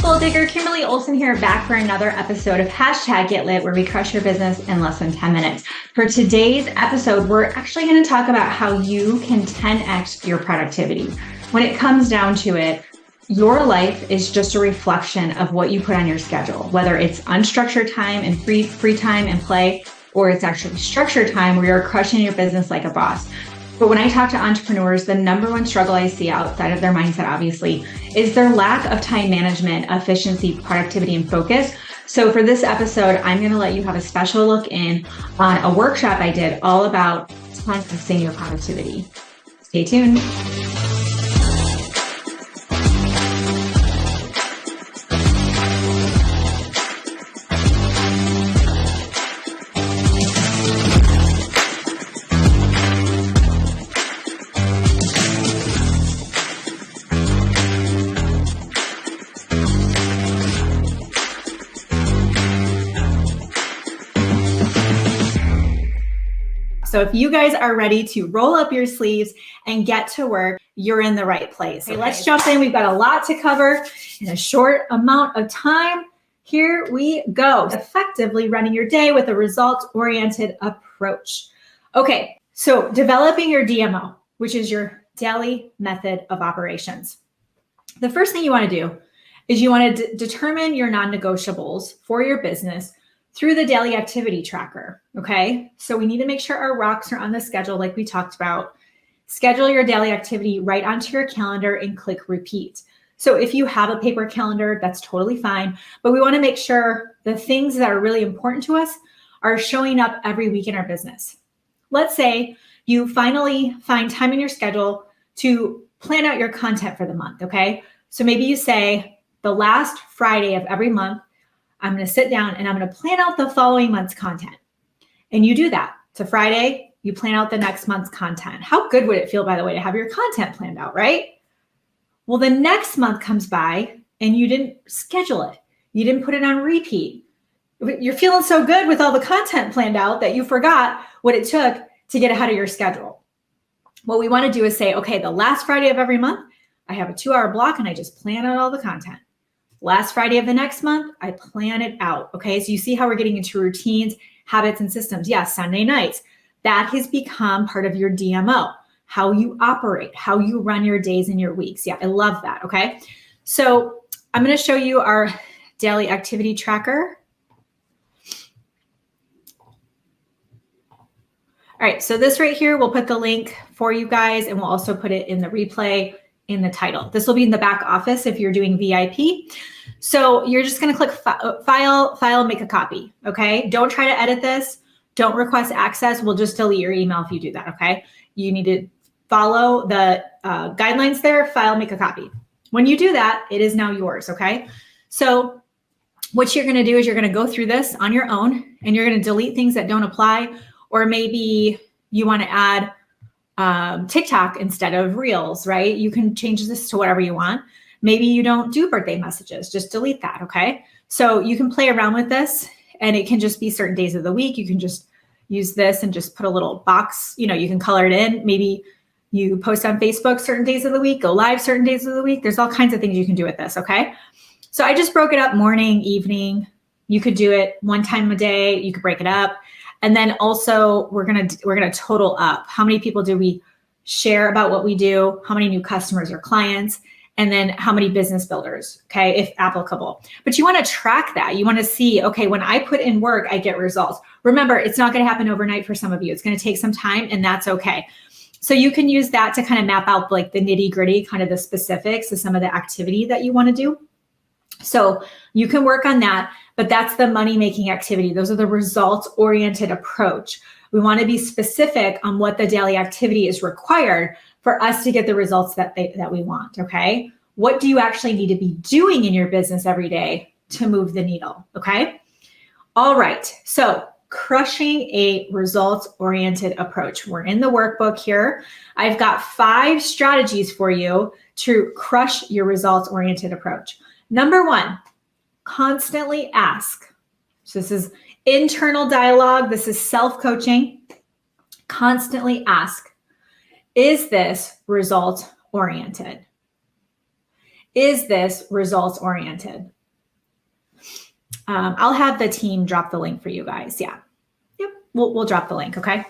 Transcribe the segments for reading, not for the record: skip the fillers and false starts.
Goal Digger, Kimberly Olson here, back for another episode of #GetLit, where we crush your business in less than 10 minutes. For today's episode, we're actually going to talk about how you can 10x your productivity. When it comes down to it, your life is just a reflection of what you put on your schedule, whether it's unstructured time and free time and play, or it's actually structured time where you're crushing your business like a boss. But when I talk to entrepreneurs, the number one struggle I see outside of their mindset, obviously, is their lack of time management, efficiency, productivity, and focus. So for this episode, I'm going to let you have a special look in on a workshop I did all about enhancing your productivity. Stay tuned. So if you guys are ready to roll up your sleeves and get to work, you're in the right place. Okay, let's jump in. We've got a lot to cover in a short amount of time. Here we go. Effectively running your day with a results-oriented approach. Okay, so developing your DMO, which is your daily method of operations. The first thing you want to do is you want to determine your non-negotiables for your business through the daily activity tracker, okay? So we need to make sure our rocks are on the schedule like we talked about. Schedule your daily activity right onto your calendar and click repeat. So if you have a paper calendar, that's totally fine, but we wanna make sure the things that are really important to us are showing up every week in our business. Let's say you finally find time in your schedule to plan out your content for the month, okay? So maybe you say the last Friday of every month, I'm going to sit down and I'm going to plan out the following month's content. And you do that. So Friday, you plan out the next month's content. How good would it feel, by the way, to have your content planned out, right? Well, the next month comes by and you didn't schedule it. You didn't put it on repeat. You're feeling so good with all the content planned out that you forgot what it took to get ahead of your schedule. What we want to do is say, okay, the last Friday of every month, I have a 2-hour block and I just plan out all the content. Last Friday of the next month, I plan it out, okay? So you see how we're getting into routines, habits, and systems. Yes, Sunday nights. That has become part of your DMO, how you operate, how you run your days and your weeks. Yeah, I love that, okay? So I'm gonna show you our daily activity tracker. All right, so this right here, we'll put the link for you guys and we'll also put it in the replay in the title. This will be in the back office if you're doing VIP. So you're just going to click file, make a copy. Okay. Don't try to edit this. Don't request access. We'll just delete your email if you do that. Okay. You need to follow the guidelines there, file, make a copy. When you do that, it is now yours. Okay. So what you're going to do is you're going to go through this on your own and you're going to delete things that don't apply, or maybe you want to add TikTok instead of Reels, right? You can change this to whatever you want. Maybe you don't do birthday messages, just delete that, okay? So you can play around with this and it can just be certain days of the week. You can just use this and just put a little box, you can color it in. Maybe you post on Facebook certain days of the week, go live certain days of the week. There's all kinds of things you can do with this, okay? So I just broke it up morning, evening. You could do it one time a day. You could break it up. And then also we're gonna total up. How many people do we share about what we do? How many new customers or clients? And then how many business builders, okay, if applicable. But you wanna track that. You wanna see, okay, when I put in work, I get results. Remember, it's not gonna happen overnight for some of you. It's gonna take some time and that's okay. So you can use that to kind of map out like the nitty gritty, kind of the specifics of some of the activity that you wanna do. So you can work on that, but that's the money-making activity. Those are the results-oriented approach. We want to be specific on what the daily activity is required for us to get the results that we want, okay? What do you actually need to be doing in your business every day to move the needle, okay? All right, so crushing a results-oriented approach. We're in the workbook here. I've got 5 strategies for you to crush your results-oriented approach. Number 1, constantly ask. So this is internal dialogue. This is self-coaching. Constantly ask, is this results-oriented? Is this results-oriented? I'll have the team drop the link for you guys. Yeah. Yep. We'll drop the link. Okay.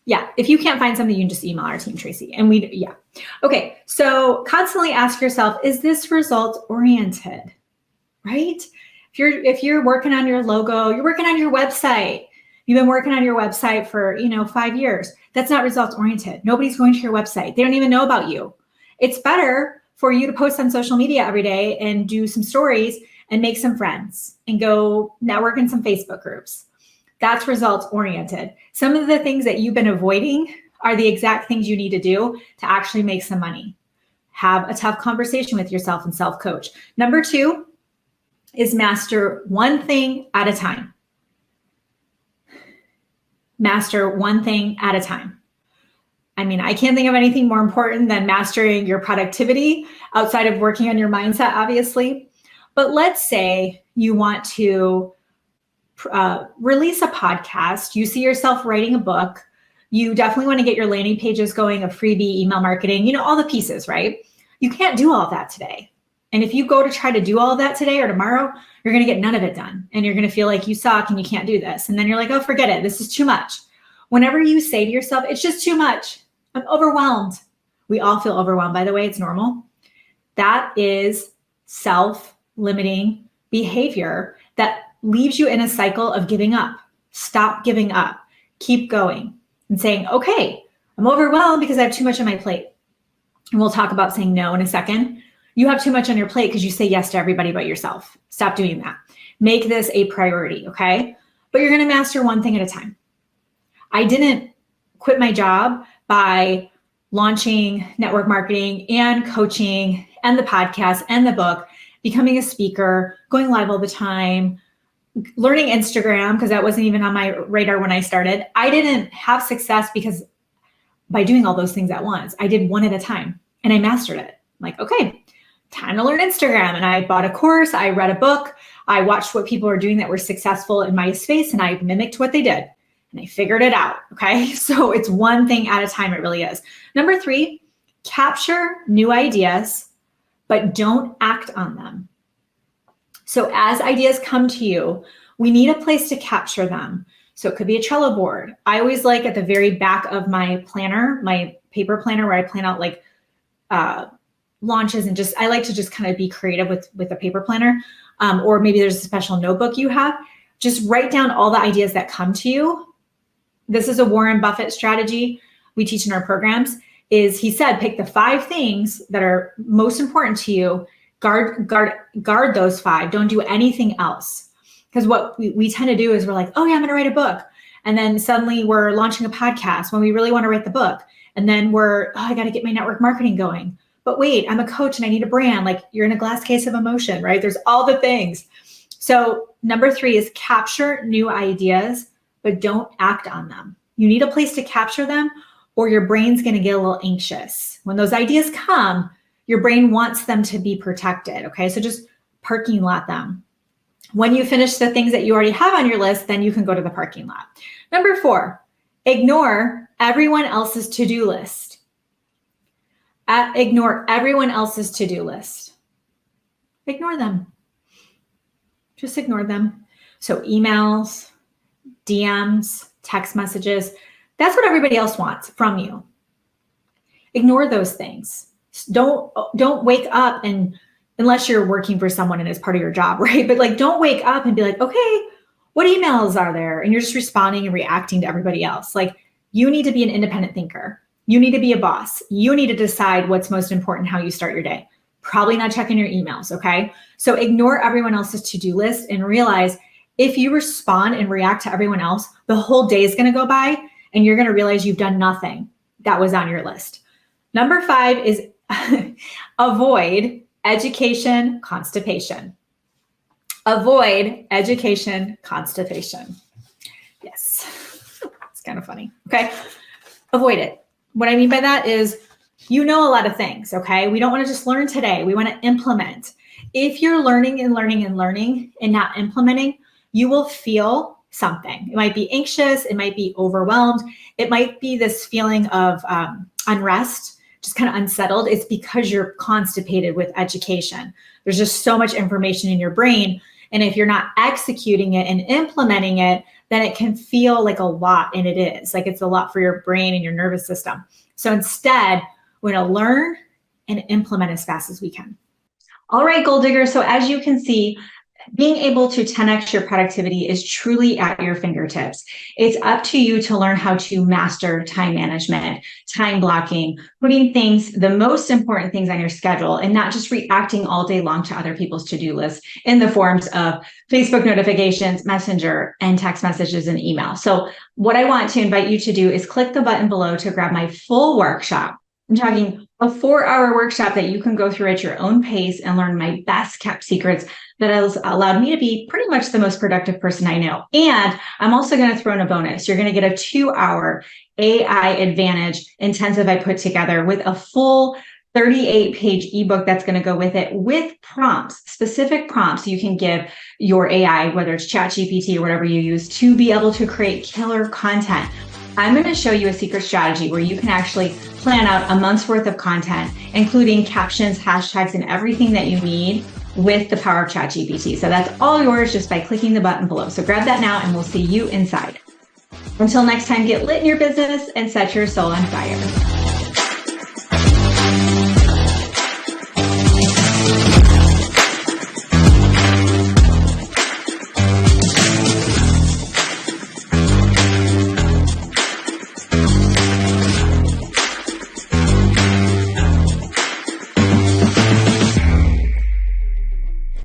Yeah. If you can't find something, you can just email our team, Tracy. And yeah. Okay. So constantly ask yourself, is this result oriented? Right? If you're working on your logo, you're working on your website. You've been working on your website for, 5 years. That's not results oriented. Nobody's going to your website. They don't even know about you. It's better for you to post on social media every day and do some stories and make some friends and go network in some Facebook groups. That's results oriented. Some of the things that you've been avoiding are the exact things you need to do to actually make some money. Have a tough conversation with yourself and self-coach. Number 2 is master one thing at a time. Master one thing at a time. I mean, I can't think of anything more important than mastering your productivity outside of working on your mindset, obviously. But let's say you want to release a podcast. You see yourself writing a book. You definitely want to get your landing pages going, a freebie, email marketing, all the pieces, right? You can't do all of that today. And if you go to try to do all of that today or tomorrow, you're going to get none of it done. And you're going to feel like you suck and you can't do this. And then you're like, oh, forget it. This is too much. Whenever you say to yourself, it's just too much. I'm overwhelmed. We all feel overwhelmed, by the way. It's normal. That is self-limiting behavior that leaves you in a cycle of giving up. Stop giving up. Keep going and saying, okay, I'm overwhelmed because I have too much on my plate. And we'll talk about saying no in a second. You have too much on your plate because you say yes to everybody but yourself. Stop doing that. Make this a priority, okay? But you're going to master one thing at a time. I didn't quit my job by launching network marketing and coaching and the podcast and the book, becoming a speaker, going live all the time, learning Instagram because that wasn't even on my radar when I started. I didn't have success because by doing all those things at once, I did one at a time and I mastered it. I'm like, okay, time to learn Instagram. And I bought a course, I read a book, I watched what people were doing that were successful in my space and I mimicked what they did and I figured it out. Okay. So it's one thing at a time. It really is. Number 3, capture new ideas, but don't act on them. So as ideas come to you, we need a place to capture them. So it could be a Trello board. I always like at the very back of my planner, my paper planner where I plan out like launches and I like to just kind of be creative with a paper planner. Or maybe there's a special notebook you have. Just write down all the ideas that come to you. This is a Warren Buffett strategy we teach in our programs. He said, pick the 5 things that are most important to you. Guard those 5. Don't do anything else. Because what we tend to do is we're like, oh yeah, I'm going to write a book. And then suddenly we're launching a podcast when we really want to write the book. And then I got to get my network marketing going. But wait, I'm a coach and I need a brand. Like you're in a glass case of emotion, right? There's all the things. So number 3 is capture new ideas, but don't act on them. You need a place to capture them or your brain's going to get a little anxious. When those ideas come, your brain wants them to be protected. Okay. So just parking lot them. When you finish the things that you already have on your list, then you can go to the parking lot. Number 4, ignore everyone else's to-do list. Ignore everyone else's to-do list. Ignore them. Just ignore them. So emails, DMs, text messages, that's what everybody else wants from you. Ignore those things. Don't wake up and unless you're working for someone and it's part of your job, right? But don't wake up and be like, okay, what emails are there? And you're just responding and reacting to everybody else. You need to be an independent thinker. You need to be a boss. You need to decide what's most important, how you start your day. Probably not checking your emails, okay? So ignore everyone else's to-do list and realize if you respond and react to everyone else, the whole day is going to go by and you're going to realize you've done nothing that was on your list. Number 5 is avoid education constipation. Avoid education constipation. Yes, it's kind of funny. Okay, avoid it. What I mean by that is you know a lot of things, okay? We don't want to just learn today. We want to implement. If you're learning and learning and learning and not implementing, you will feel something. It might be anxious. It might be overwhelmed. It might be this feeling of unrest just kind of unsettled, it's because you're constipated with education. There's just so much information in your brain. And if you're not executing it and implementing it, then it can feel like a lot, and it is. Like it's a lot for your brain and your nervous system. So instead, we're going to learn and implement as fast as we can. All right, goal diggers. So as you can see, being able to 10x your productivity is truly at your fingertips. It's up to you to learn how to master time management, time blocking, putting things, the most important things on your schedule, and not just reacting all day long to other people's to-do lists in the forms of Facebook notifications, Messenger, and text messages and email. So what I want to invite you to do is click the button below to grab my full workshop. I'm talking a 4-hour workshop that you can go through at your own pace and learn my best kept secrets that has allowed me to be pretty much the most productive person I know. And I'm also going to throw in a bonus. You're going to get a 2-hour AI Advantage intensive I put together with a full 38-page ebook that's going to go with it, with prompts, specific prompts you can give your AI, whether it's ChatGPT or whatever you use, to be able to create killer content. I'm going to show you a secret strategy where you can actually plan out a month's worth of content, including captions, hashtags, and everything that you need with the power of ChatGPT. So that's all yours just by clicking the button below. So grab that now and we'll see you inside. Until next time, get lit in your business and set your soul on fire.